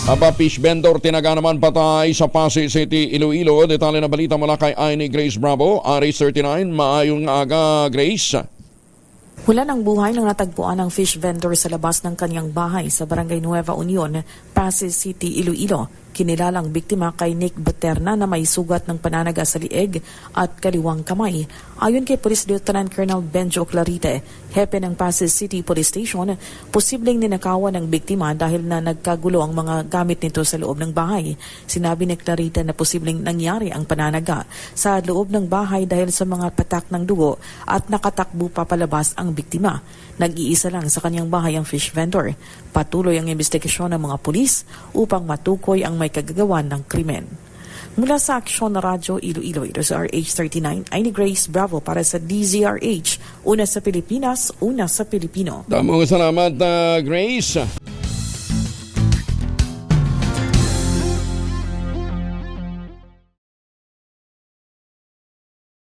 Aba, fish vendor tinaga naman patay sa Pasig City, Iloilo. Detalye na balita mula kay Aini Grace Bravo, Aris 39. Maayong aga, Grace. Wala ng buhay nang natagpuan ng fish vendor sa labas ng kanyang bahay sa Barangay Nueva Union, Pasig City, Iloilo. Kinilalang biktima kay Nick Baterna na may sugat ng pananaga sa lieg at kaliwang kamay. Ayon kay Police Lieutenant Colonel Benjo Clarite, hepe ng Pasig City Police Station, posibleng ninakawan ng biktima dahil na nagkagulo ang mga gamit nito sa loob ng bahay. Sinabi ni Clarite na posibleng nangyari ang pananaga sa loob ng bahay dahil sa mga patak ng dugo at nakatakbo papalabas ang biktima. Nag-iisa lang sa kanyang bahay ang fish vendor. Patuloy ang investigasyon ng mga pulis upang matukoy ang may kagagawan ng krimen. Mula sa Aksyon na Radyo Iloilo, ito sa RH39, ay ni Grace Bravo para sa DZRH. Una sa Pilipinas, una sa Pilipino. Damong salamat, Grace.